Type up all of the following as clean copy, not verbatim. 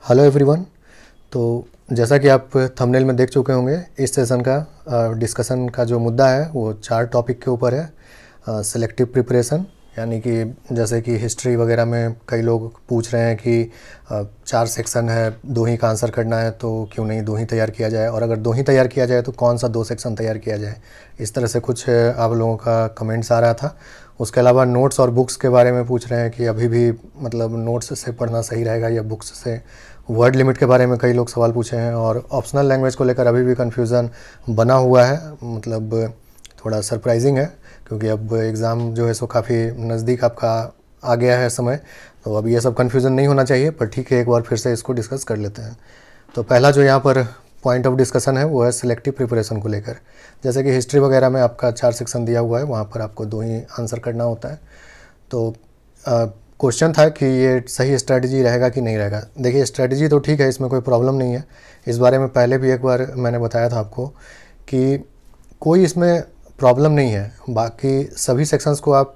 Hello everyone. तो जैसा कि आप थंबनेल में देख चुके होंगे, इस सेशन का डिस्कशन का जो मुद्दा है वो 4 टॉपिक के ऊपर है। सिलेक्टिव प्रिपरेशन, यानी कि जैसे कि हिस्ट्री वगैरह में कई लोग पूछ रहे हैं कि 4 सेक्शन है, 2 ही का आंसर करना है, तो क्यों नहीं 2 ही तैयार किया जाए, और अगर 2 ही तैयार किया जाए तो कौन सा 2 सेक्शन तैयार किया जाए। इस तरह से कुछ आप लोगों का कमेंट्स आ रहा था। उसके अलावा नोट्स और बुक्स के बारे में पूछ रहे हैं कि अभी भी मतलब नोट्स से पढ़ना सही रहेगा या बुक्स से। वर्ड लिमिट के बारे में कई लोग सवाल पूछे हैं, और ऑप्शनल लैंग्वेज को लेकर अभी भी कन्फ्यूज़न बना हुआ है। मतलब थोड़ा सरप्राइजिंग है, क्योंकि अब एग्ज़ाम जो है सो काफ़ी नज़दीक आपका आ गया है समय। तो अब ये सब कन्फ्यूज़न नहीं होना चाहिए, पर ठीक है, एक बार फिर से इसको डिस्कस कर लेते हैं। तो पहला जो यहाँ पर पॉइंट ऑफ डिस्कशन है वो है सिलेक्टिव प्रिपरेशन को लेकर। जैसे कि हिस्ट्री वगैरह में आपका 4 सेक्शन दिया हुआ है, वहाँ पर आपको 2 ही आंसर करना होता है। तो क्वेश्चन था कि ये सही स्ट्रैटेजी रहेगा कि नहीं रहेगा। देखिए, स्ट्रैटेजी तो ठीक है, इसमें कोई प्रॉब्लम नहीं है। इस बारे में पहले भी एक बार मैंने बताया था आपको कि कोई इसमें प्रॉब्लम नहीं है। बाकी सभी सेक्शंस को आप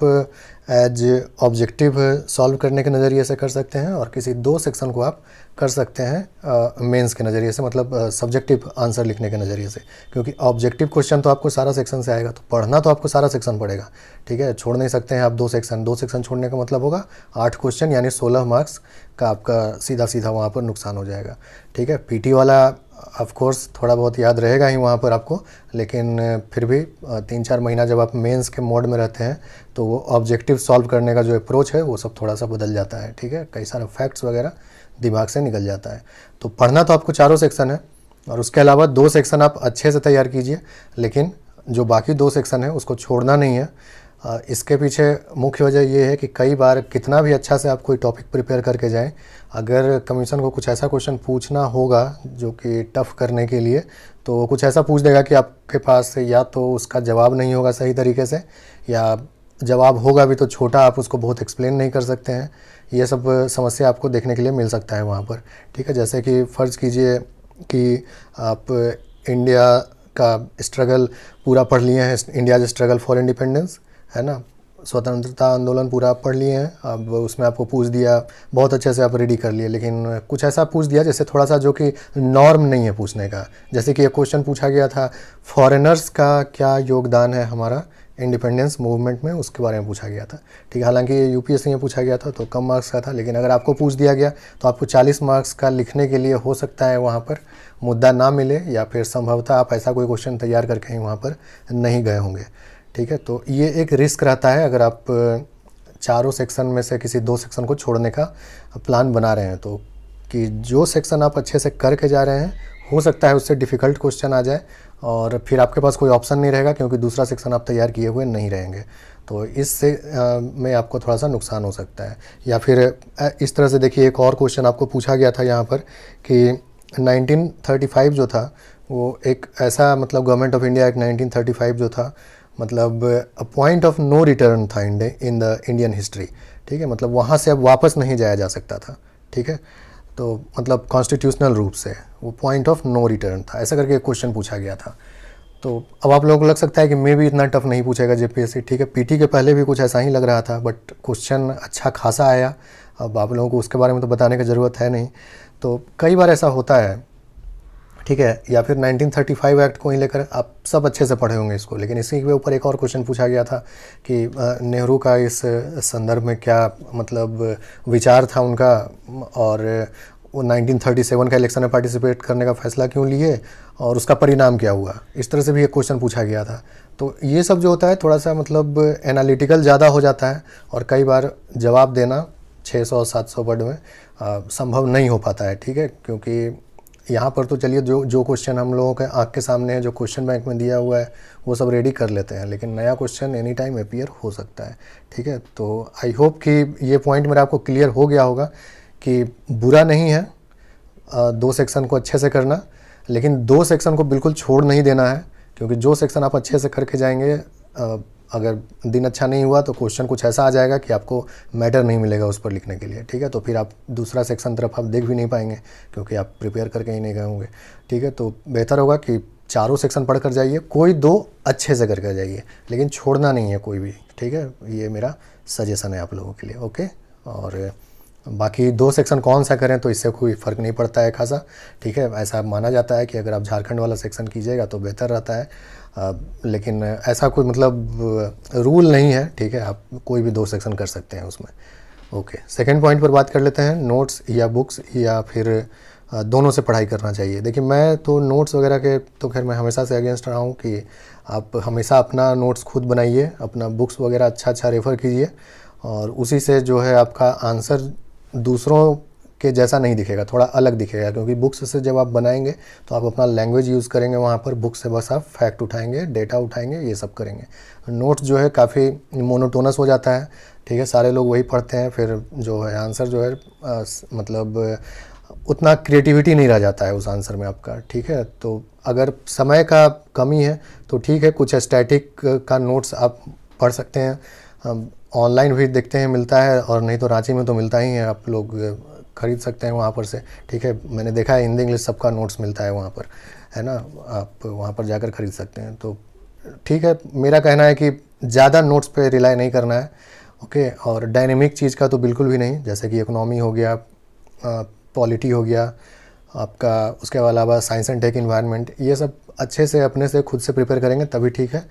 एज ऑब्जेक्टिव सॉल्व करने के नज़रिए से कर सकते हैं, और किसी 2 सेक्शन को आप कर सकते हैं मेंस के नज़रिए से, मतलब सब्जेक्टिव आंसर लिखने के नज़रिए से। क्योंकि ऑब्जेक्टिव क्वेश्चन तो आपको सारा सेक्शन से आएगा, तो पढ़ना तो आपको सारा सेक्शन पड़ेगा। ठीक है, छोड़ नहीं सकते हैं आप 2 सेक्शन। 2 सेक्शन छोड़ने का मतलब होगा 8 क्वेश्चन, यानी 16 मार्क्स का आपका सीधा सीधा वहाँ पर नुकसान हो जाएगा। ठीक है, पीटी वाला ऑफ कोर्स थोड़ा बहुत याद रहेगा ही वहाँ पर आपको, लेकिन फिर भी 3-4 महीना जब आप मेंस के मोड में रहते हैं तो वो ऑब्जेक्टिव सॉल्व करने का जो अप्रोच है वो सब थोड़ा सा बदल जाता है। ठीक है, कई सारे फैक्ट्स वगैरह दिमाग से निकल जाता है। तो पढ़ना तो आपको चारों सेक्शन है, और उसके अलावा 2 सेक्शन आप अच्छे से तैयार कीजिए, लेकिन जो बाकी 2 सेक्शन है उसको छोड़ना नहीं है। इसके पीछे मुख्य वजह ये है कि कई बार कितना भी अच्छा से आप कोई टॉपिक प्रिपेयर करके जाएं, अगर कमीशन को कुछ ऐसा क्वेश्चन पूछना होगा जो कि टफ़ करने के लिए, तो वो कुछ ऐसा पूछ देगा कि आपके पास या तो उसका जवाब नहीं होगा सही तरीके से, या जवाब होगा भी तो छोटा, आप उसको बहुत एक्सप्लेन नहीं कर सकते हैं। ये सब समस्या आपको देखने के लिए मिल सकता है वहाँ पर। ठीक है, जैसे कि फ़र्ज़ कीजिए कि आप इंडिया का स्ट्रगल पूरा पढ़ लिए हैं, इंडियाज स्ट्रगल फॉर इंडिपेंडेंस, है ना, स्वतंत्रता आंदोलन पूरा आप पढ़ लिए हैं। अब उसमें आपको पूछ दिया, बहुत अच्छे से आप रेडी कर लिए, लेकिन कुछ ऐसा पूछ दिया जैसे थोड़ा सा जो कि नॉर्म नहीं है पूछने का। जैसे कि एक क्वेश्चन पूछा गया था, फॉरेनर्स का क्या योगदान है हमारा इंडिपेंडेंस मूवमेंट में, उसके बारे में पूछा गया था। ठीक है, हालांकि यूपीएससी में पूछा गया था तो कम मार्क्स का था, लेकिन अगर आपको पूछ दिया गया तो आपको 40 मार्क्स का लिखने के लिए हो सकता है वहाँ पर मुद्दा ना मिले, या फिर संभवतः आप ऐसा कोई क्वेश्चन तैयार करके ही वहाँ पर नहीं गए होंगे। ठीक है, तो ये एक रिस्क रहता है अगर आप चारों सेक्शन में से किसी 2 सेक्शन को छोड़ने का प्लान बना रहे हैं, तो कि जो सेक्शन आप अच्छे से करके जा रहे हैं, हो सकता है उससे डिफ़िकल्ट क्वेश्चन आ जाए, और फिर आपके पास कोई ऑप्शन नहीं रहेगा, क्योंकि दूसरा सेक्शन आप तैयार किए हुए नहीं रहेंगे। तो इससे में आपको थोड़ा सा नुकसान हो सकता है। या फिर इस तरह से देखिए, एक और क्वेश्चन आपको पूछा गया था यहाँ पर कि 1935 जो था वो एक ऐसा, मतलब गवर्नमेंट ऑफ इंडिया एक्ट 1935 जो था, मतलब a point of no return था इन द इंडियन हिस्ट्री। ठीक है, मतलब वहाँ से अब वापस नहीं जाया जा सकता था। ठीक है, तो मतलब कॉन्स्टिट्यूशनल रूप से वो पॉइंट ऑफ नो रिटर्न था, ऐसा करके एक क्वेश्चन पूछा गया था। तो अब आप लोगों को लग सकता है कि मे भी इतना टफ नहीं पूछेगा जेपीएससी। ठीक है, पीटी के पहले भी कुछ ऐसा ही लग रहा था, बट क्वेश्चन अच्छा खासा आया। अब आप लोगों को उसके बारे में तो बताने की ज़रूरत है नहीं। तो कई बार ऐसा होता है। ठीक है, या फिर 1935 एक्ट को ही लेकर आप सब अच्छे से पढ़े होंगे इसको, लेकिन इसी के ऊपर एक और क्वेश्चन पूछा गया था कि नेहरू का इस संदर्भ में क्या मतलब विचार था उनका, और वो 1937 का इलेक्शन में पार्टिसिपेट करने का फ़ैसला क्यों लिए, और उसका परिणाम क्या हुआ। इस तरह से भी एक क्वेश्चन पूछा गया था। तो ये सब जो होता है थोड़ा सा मतलब एनालिटिकल ज़्यादा हो जाता है, और कई बार जवाब देना 600-700 वर्ड में संभव नहीं हो पाता है। ठीक है, क्योंकि यहाँ पर तो चलिए जो जो क्वेश्चन हम लोगों के आँख के सामने है, जो क्वेश्चन बैंक में दिया हुआ है, वो सब रेडी कर लेते हैं, लेकिन नया क्वेश्चन एनी टाइम अपीयर हो सकता है। ठीक है, तो आई होप कि ये पॉइंट मेरा आपको क्लियर हो गया होगा कि बुरा नहीं है 2 सेक्शन को अच्छे से करना, लेकिन 2 सेक्शन को बिल्कुल छोड़ नहीं देना है, क्योंकि जो सेक्शन आप अच्छे से करके जाएंगे, अगर दिन अच्छा नहीं हुआ तो क्वेश्चन कुछ ऐसा आ जाएगा कि आपको मैटर नहीं मिलेगा उस पर लिखने के लिए। ठीक है, तो फिर आप दूसरा सेक्शन तरफ आप देख भी नहीं पाएंगे, क्योंकि आप प्रिपेयर करके ही नहीं गए होंगे। ठीक है, तो बेहतर होगा कि चारों सेक्शन पढ़ कर जाइए, कोई 2 अच्छे से करके जाइए, लेकिन छोड़ना नहीं है कोई भी। ठीक है, ये मेरा सजेशन है आप लोगों के लिए। ओके, और बाकी 2 सेक्शन कौन सा करें तो इससे कोई फ़र्क नहीं पड़ता है खासा, ठीक है। ऐसा माना जाता है कि अगर आप झारखंड वाला सेक्शन कीजिएगा तो बेहतर रहता है, लेकिन ऐसा कोई मतलब रूल नहीं है, ठीक है। आप कोई भी 2 सेक्शन कर सकते हैं उसमें। ओके, सेकंड पॉइंट पर बात कर लेते हैं, नोट्स या बुक्स या फिर दोनों से पढ़ाई करना चाहिए। देखिए मैं तो नोट्स वगैरह के तो खैर मैं हमेशा से अगेंस्ट रहा हूँ कि आप हमेशा अपना नोट्स खुद बनाइए, अपना बुक्स वगैरह अच्छा रेफ़र कीजिए, और उसी से जो है आपका आंसर दूसरों के जैसा नहीं दिखेगा, थोड़ा अलग दिखेगा, क्योंकि बुक्स से जब आप बनाएंगे तो आप अपना लैंग्वेज यूज़ करेंगे वहाँ पर, बुक से बस आप फैक्ट उठाएंगे, डेटा उठाएंगे, ये सब करेंगे। नोट्स जो है काफ़ी मोनोटोनस हो जाता है, ठीक है। सारे लोग वही पढ़ते हैं, फिर जो है आंसर जो है मतलब उतना क्रिएटिविटी नहीं रह जाता है उस आंसर में आपका, ठीक है। तो अगर समय का कमी है तो ठीक है, कुछ स्टैटिक का नोट्स आप पढ़ सकते हैं, ऑनलाइन भी देखते हैं मिलता है, और नहीं तो रांची में तो मिलता ही है, आप लोग खरीद सकते हैं वहाँ पर से, ठीक है। मैंने देखा है हिंदी इंग्लिश सबका नोट्स मिलता है वहाँ पर, है ना, आप वहाँ पर जाकर खरीद सकते हैं। तो ठीक है, मेरा कहना है कि ज़्यादा नोट्स पे रिलाई नहीं करना है, ओके। और डायनेमिक चीज़ का तो बिल्कुल भी नहीं, जैसे कि इकोनॉमी हो गया, पॉलिटी हो गया आपका, उसके अलावा साइंस एंड टेक, इन्वायरमेंट, ये सब अच्छे से अपने से खुद से प्रिपेयर करेंगे तभी ठीक है।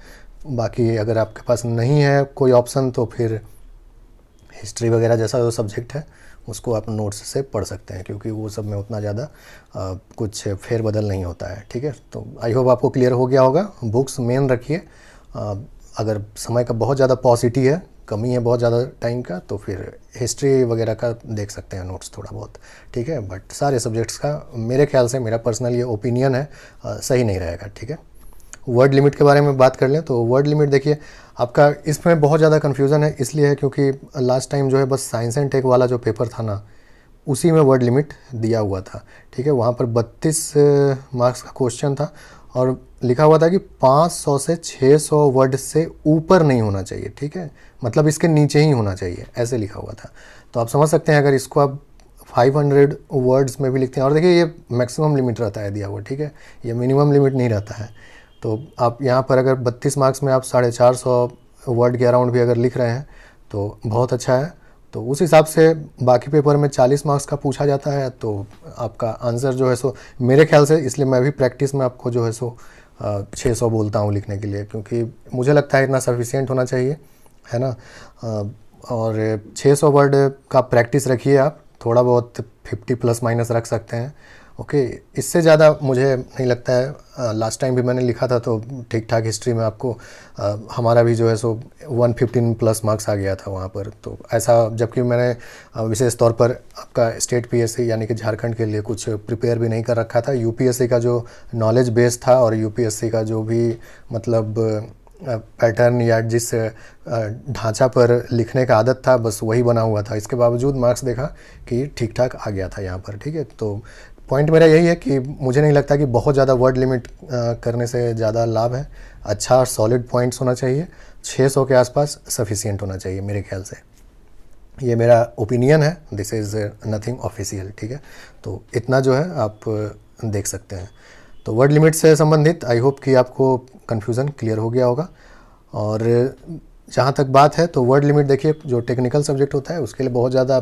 बाकी अगर आपके पास नहीं है कोई ऑप्शन तो फिर हिस्ट्री वगैरह जैसा जो सब्जेक्ट है उसको आप नोट्स से पढ़ सकते हैं, क्योंकि वो सब में उतना ज़्यादा कुछ फेरबदल नहीं होता है, ठीक है। तो आई होप आपको क्लियर हो गया होगा। बुक्स मेन रखिए, अगर समय का बहुत ज़्यादा पॉसिटी है, कमी है बहुत ज़्यादा टाइम का, तो फिर हिस्ट्री वगैरह का देख सकते हैं नोट्स थोड़ा बहुत, ठीक है। बट सारे सब्जेक्ट्स का मेरे ख्याल से, मेरा पर्सनल ये ओपिनियन है, सही नहीं रहेगा, ठीक है। वर्ड लिमिट के बारे में बात कर लें तो वर्ड लिमिट देखिए आपका इसमें बहुत ज़्यादा कन्फ्यूज़न है, इसलिए है क्योंकि लास्ट टाइम जो है बस साइंस एंड टेक वाला जो पेपर था ना, उसी में वर्ड लिमिट दिया हुआ था, ठीक है। वहाँ पर 32 मार्क्स का क्वेश्चन था, और लिखा हुआ था कि 500 से 600 वर्ड से ऊपर नहीं होना चाहिए, ठीक है, मतलब इसके नीचे ही होना चाहिए, ऐसे लिखा हुआ था। तो आप समझ सकते हैं अगर इसको आप 500 वर्ड्स में भी लिखते हैं, और देखिए ये मैक्सिमम लिमिट रहता है दिया हुआ, ठीक है, ये मिनिमम लिमिट नहीं रहता है। तो आप यहाँ पर अगर 32 मार्क्स में आप 450 वर्ड के अराउंड भी अगर लिख रहे हैं तो बहुत अच्छा है। तो उस हिसाब से बाकी पेपर में 40 मार्क्स का पूछा जाता है, तो आपका आंसर जो है सो मेरे ख्याल से, इसलिए मैं भी प्रैक्टिस में आपको जो है सो 600 बोलता हूँ लिखने के लिए, क्योंकि मुझे लगता है इतना सफिशिएंट होना चाहिए, है ना। और 600 वर्ड का प्रैक्टिस रखिए आप, थोड़ा बहुत 50 प्लस माइनस रख सकते हैं, ओके। इससे ज़्यादा मुझे नहीं लगता है। लास्ट टाइम भी मैंने लिखा था तो ठीक ठाक हिस्ट्री में आपको हमारा भी जो है सो 115 प्लस मार्क्स आ गया था वहाँ पर। तो ऐसा, जबकि मैंने विशेष तौर पर आपका स्टेट पीएससी यानी कि झारखंड के लिए कुछ प्रिपेयर भी नहीं कर रखा था। यूपीएससी का जो नॉलेज बेस था और यूपीएससी का जो भी मतलब पैटर्न या जिस ढांचा पर लिखने का आदत था, बस वही बना हुआ था। इसके बावजूद मार्क्स देखा कि ठीक ठाक आ गया था यहाँ पर, ठीक है। तो पॉइंट मेरा यही है कि मुझे नहीं लगता कि बहुत ज़्यादा वर्ड लिमिट करने से ज़्यादा लाभ है। अच्छा और सॉलिड पॉइंट्स होना चाहिए, 600 के आसपास सफिशिएंट होना चाहिए मेरे ख्याल से। ये मेरा ओपिनियन है, दिस इज़ नथिंग ऑफिशियल, ठीक है। तो इतना जो है आप देख सकते हैं। तो वर्ड लिमिट से संबंधित आई होप कि आपको कन्फ्यूज़न क्लियर हो गया होगा। और जहाँ तक बात है तो वर्ड लिमिट देखिए, जो टेक्निकल सब्जेक्ट होता है उसके लिए बहुत ज़्यादा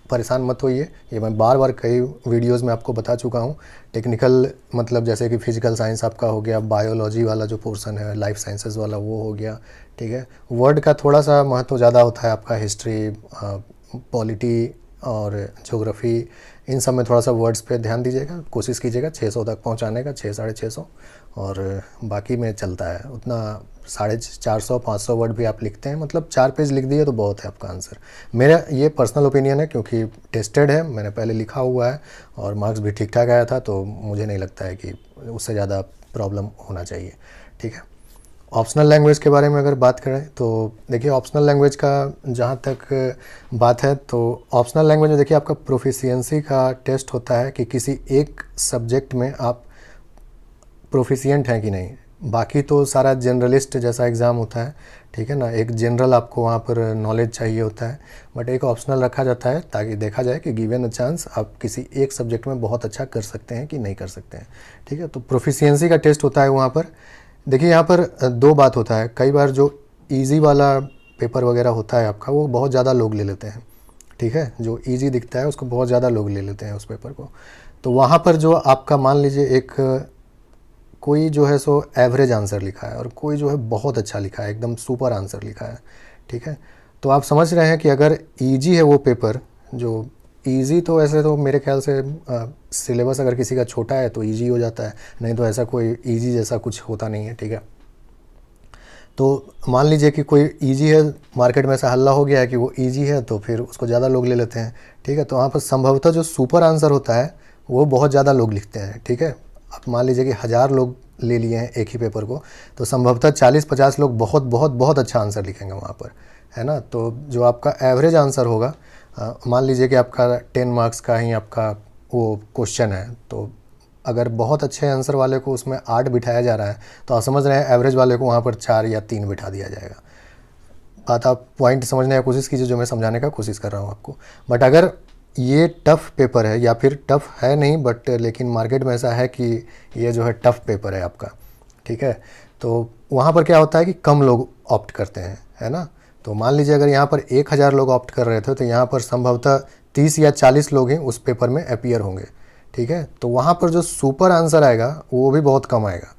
परेशान मत होइए। ये मैं बार बार कई वीडियोस में आपको बता चुका हूँ। टेक्निकल मतलब जैसे कि फिजिकल साइंस आपका हो गया, बायोलॉजी वाला जो पोर्शन है, लाइफ साइंसेज वाला वो हो गया, ठीक है। वर्ड का थोड़ा सा महत्व ज़्यादा होता है आपका हिस्ट्री, पॉलिटी और ज्योग्राफी, इन सब में थोड़ा सा वर्ड्स पे ध्यान दीजिएगा, कोशिश कीजिएगा 600 तक पहुंचाने का, 600-650। और बाकी में चलता है उतना 450-500 वर्ड भी आप लिखते हैं, मतलब 4 पेज लिख दिए तो बहुत है आपका आंसर। मेरा ये पर्सनल ओपिनियन है, क्योंकि टेस्टेड है, मैंने पहले लिखा हुआ है और मार्क्स भी ठीक ठाक आया था, तो मुझे नहीं लगता है कि उससे ज़्यादा प्रॉब्लम होना चाहिए, ठीक है। ऑप्शनल लैंग्वेज के बारे में अगर बात करें तो देखिए, ऑप्शनल लैंग्वेज का जहाँ तक बात है तो ऑप्शनल लैंग्वेज में देखिए आपका प्रोफिशिएंसी का टेस्ट होता है कि किसी एक सब्जेक्ट में आप प्रोफिशिएंट हैं कि नहीं। बाकी तो सारा जनरलिस्ट जैसा एग्ज़ाम होता है, ठीक है ना, एक जनरल आपको वहाँ पर नॉलेज चाहिए होता है, बट एक ऑप्शनल रखा जाता है ताकि देखा जाए कि गिवन अ चांस आप किसी एक सब्जेक्ट में बहुत अच्छा कर सकते हैं कि नहीं कर सकते हैं, ठीक है। तो प्रोफिशिएंसी का टेस्ट होता है वहाँ पर। देखिए यहाँ पर दो बात होता है, कई बार जो इजी वाला पेपर वगैरह होता है आपका, वो बहुत ज़्यादा लोग ले लेते हैं, ठीक है, जो ईजी दिखता है उसको बहुत ज़्यादा लोग ले लेते हैं उस पेपर को। तो वहाँ पर जो आपका मान लीजिए एक कोई जो है सो एवरेज आंसर लिखा है और कोई जो है बहुत अच्छा लिखा है, एकदम सुपर आंसर लिखा है, ठीक है। तो आप समझ रहे हैं कि अगर ईजी है वो पेपर, जो ईजी तो ऐसे तो मेरे ख्याल से सिलेबस अगर किसी का छोटा है तो ईजी हो जाता है, नहीं तो ऐसा कोई ईजी जैसा कुछ होता नहीं है, ठीक है। तो मान लीजिए कि कोई इजी है, मार्केट में ऐसा हल्ला हो गया है कि वो इजी है, तो फिर उसको ज़्यादा लोग ले लेते हैं, ठीक है। तो वहाँ पर संभवतः जो सुपर आंसर होता है वो बहुत ज़्यादा लोग लिखते हैं, ठीक है। आप मान लीजिए कि 1000 लोग ले लिए हैं एक ही पेपर को, तो संभवतः 40-50 लोग बहुत बहुत बहुत अच्छा आंसर लिखेंगे वहाँ पर, है ना। तो जो आपका एवरेज आंसर होगा, मान लीजिए कि आपका 10 मार्क्स का ही आपका वो क्वेश्चन है, तो अगर बहुत अच्छे आंसर वाले को उसमें 8 बिठाया जा रहा है, तो आप समझ रहे हैं एवरेज वाले को वहाँ पर 4 या 3 बिठा दिया जाएगा। बात आप पॉइंट समझने की कोशिश कीजिए जो मैं समझाने का कोशिश कर रहा हूँ आपको। बट अगर ये टफ़ पेपर है, या फिर टफ़ है नहीं बट लेकिन मार्केट में ऐसा है कि ये जो है टफ़ पेपर है आपका, ठीक है, तो वहाँ पर क्या होता है कि कम लोग ऑप्ट करते हैं, है ना। तो मान लीजिए अगर यहाँ पर 1000 लोग ऑप्ट कर रहे थे, तो यहाँ पर संभवतः 30 या 40 लोग ही उस पेपर में अपीयर होंगे, ठीक है। तो वहाँ पर जो सुपर आंसर आएगा वो भी बहुत कम आएगा,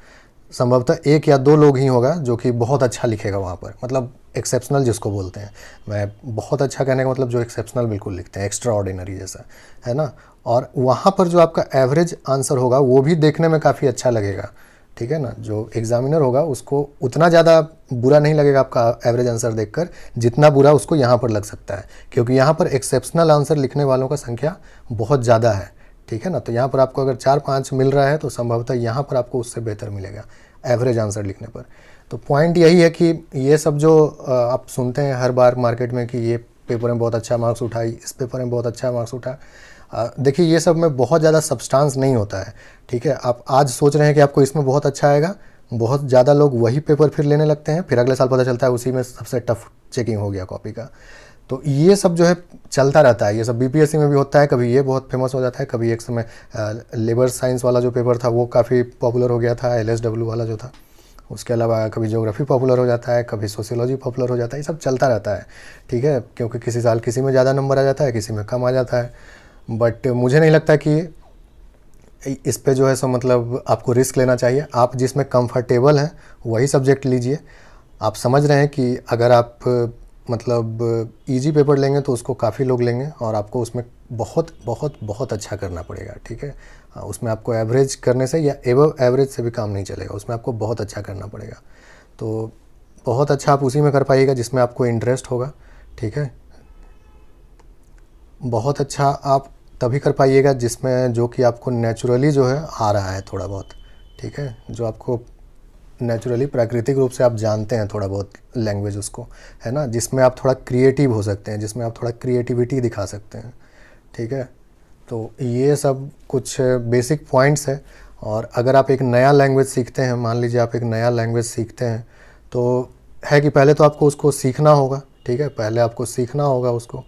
संभवतः 1 या 2 लोग ही होगा जो कि बहुत अच्छा लिखेगा वहाँ पर, मतलब एक्सेप्शनल जिसको बोलते हैं। मैं बहुत अच्छा कहने का मतलब जो एक्सेप्शनल बिल्कुल लिखते हैं, एक्स्ट्रा ऑर्डिनरी जैसा, है ना। और वहाँ पर जो आपका एवरेज आंसर होगा वो भी देखने में काफ़ी अच्छा लगेगा, ठीक है ना। जो एग्जामिनर होगा उसको उतना ज़्यादा बुरा नहीं लगेगा आपका एवरेज आंसर देखकर, जितना बुरा उसको यहाँ पर लग सकता है, क्योंकि यहाँ पर एक्सेप्शनल आंसर लिखने वालों का संख्या बहुत ज़्यादा है, ठीक है ना। तो यहाँ पर आपको अगर 4-5 मिल रहा है तो संभवतः यहाँ पर आपको उससे बेहतर मिलेगा एवरेज आंसर लिखने पर। तो पॉइंट यही है कि ये सब जो आप सुनते हैं हर बार मार्केट में कि ये पेपर में बहुत अच्छा मार्क्स उठाई, इस पेपर में बहुत अच्छा मार्क्स उठा, देखिए ये सब में बहुत ज़्यादा सब्सटेंस नहीं होता है, ठीक है। आप आज सोच रहे हैं कि आपको इसमें बहुत अच्छा आएगा, बहुत ज़्यादा लोग वही पेपर फिर लेने लगते हैं, फिर अगले साल पता चलता है उसी में सबसे टफ चेकिंग हो गया कॉपी का। तो ये सब जो है चलता रहता है, ये सब बीपीएससी में भी होता है, कभी ये बहुत फेमस हो जाता है, कभी एक समय लेबर साइंस वाला जो पेपर था वो काफ़ी पॉपुलर हो गया था, एलएसडब्ल्यू वाला जो था। उसके अलावा कभी ज्योग्राफी पॉपुलर हो जाता है, कभी सोशियोलॉजी पॉपुलर हो जाता है, ये सब चलता रहता है, ठीक है। क्योंकि किसी साल किसी में ज़्यादा नंबर आ जाता है, किसी में कम आ जाता है। बट मुझे नहीं लगता कि इस पे जो है सो मतलब आपको रिस्क लेना चाहिए। आप जिसमें कंफर्टेबल हैं वही सब्जेक्ट लीजिए। आप समझ रहे हैं कि अगर आप मतलब इजी पेपर लेंगे तो उसको काफ़ी लोग लेंगे और आपको उसमें बहुत बहुत बहुत अच्छा करना पड़ेगा, ठीक है। उसमें आपको एवरेज करने से या एबव एवरेज से भी काम नहीं चलेगा, उसमें आपको बहुत अच्छा करना पड़ेगा। तो बहुत अच्छा आप उसी में कर पाइएगा जिसमें आपको इंटरेस्ट होगा, ठीक है। बहुत अच्छा आप तभी कर पाइएगा जिसमें जो कि आपको नेचुरली जो है आ रहा है थोड़ा बहुत, ठीक है, जो आपको नेचुरली प्राकृतिक रूप से आप जानते हैं थोड़ा बहुत लैंग्वेज उसको, है ना, जिसमें आप थोड़ा क्रिएटिव हो सकते हैं, जिसमें आप थोड़ा क्रिएटिविटी दिखा सकते हैं, ठीक है। तो ये सब कुछ बेसिक पॉइंट्स है। और अगर आप एक नया लैंग्वेज सीखते हैं, मान लीजिए आप एक नया लैंग्वेज सीखते हैं, तो है कि पहले तो आपको उसको सीखना होगा, ठीक है, पहले आपको सीखना होगा उसको।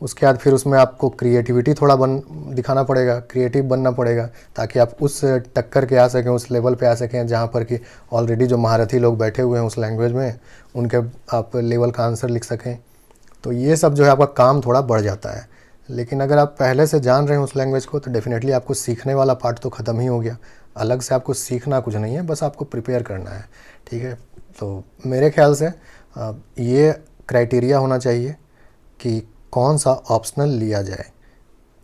उसके बाद फिर उसमें आपको क्रिएटिविटी थोड़ा दिखाना पड़ेगा, क्रिएटिव बनना पड़ेगा, ताकि आप उस टक्कर के आ सकें, उस लेवल पे आ सकें जहाँ पर कि ऑलरेडी जो महारथी लोग बैठे हुए हैं उस लैंग्वेज में, उनके आप लेवल का आंसर लिख सकें। तो ये सब जो है आपका काम थोड़ा बढ़ जाता है। लेकिन अगर आप पहले से जान रहे हैं उस लैंग्वेज को तो डेफिनेटली आपको सीखने वाला पार्ट तो ख़त्म ही हो गया। अलग से आपको सीखना कुछ नहीं है, बस आपको प्रिपेयर करना है, ठीक है। तो मेरे ख्याल से ये क्राइटेरिया होना चाहिए कि कौन सा ऑप्शनल लिया जाए,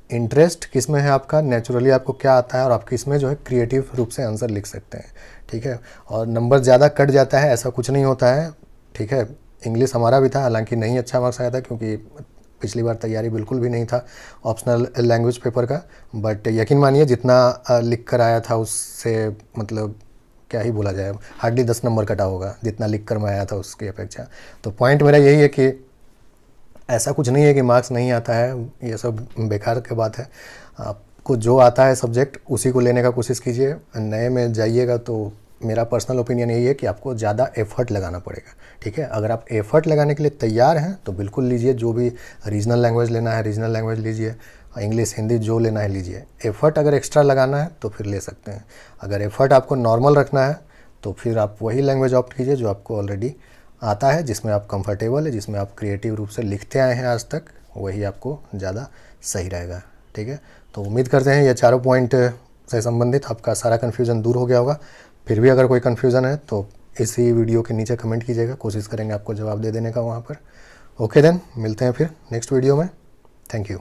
इंटरेस्ट किस में है आपका, नेचुरली आपको क्या आता है और आप किस में जो है क्रिएटिव रूप से आंसर लिख सकते हैं, ठीक है। और नंबर ज़्यादा कट जाता है ऐसा कुछ नहीं होता है, ठीक है। इंग्लिश हमारा भी था, हालांकि नहीं अच्छा मार्क्स आया था क्योंकि पिछली बार तैयारी बिल्कुल भी नहीं था ऑप्शनल लैंग्वेज पेपर का। बट यकीन मानिए जितना लिख कर आया था उससे मतलब क्या ही बोला जाए, हार्डली 10 नंबर कटा होगा जितना लिख कर मैं आया था उसकी अपेक्षा। तो पॉइंट मेरा यही है कि ऐसा कुछ नहीं है कि मार्क्स नहीं आता है, ये सब बेकार की बात है। आपको जो आता है सब्जेक्ट उसी को लेने का कोशिश कीजिए। नए में जाइएगा तो मेरा पर्सनल ओपिनियन यही है कि आपको ज़्यादा एफर्ट लगाना पड़ेगा, ठीक है। अगर आप एफर्ट लगाने के लिए तैयार हैं तो बिल्कुल लीजिए, जो भी रीजनल लैंग्वेज लेना है रीजनल लैंग्वेज लीजिए, इंग्लिश हिंदी जो लेना है लीजिए। एफर्ट अगर एक्स्ट्रा लगाना है तो फिर ले सकते हैं। अगर एफर्ट आपको नॉर्मल रखना है तो फिर आप वही लैंग्वेज ऑप्ट कीजिए जो आपको ऑलरेडी आता है, जिसमें आप कंफर्टेबल है, जिसमें आप क्रिएटिव रूप से लिखते आए हैं आज तक, वही आपको ज़्यादा सही रहेगा। ठीक है, तो उम्मीद करते हैं ये चारों पॉइंट से संबंधित आपका सारा कन्फ्यूज़न दूर हो गया होगा। फिर भी अगर कोई कन्फ्यूज़न है तो इसी वीडियो के नीचे कमेंट कीजिएगा, कोशिश करेंगे आपको जवाब दे देने का वहाँ पर। ओके देन, मिलते हैं फिर नेक्स्ट वीडियो में। Thank you.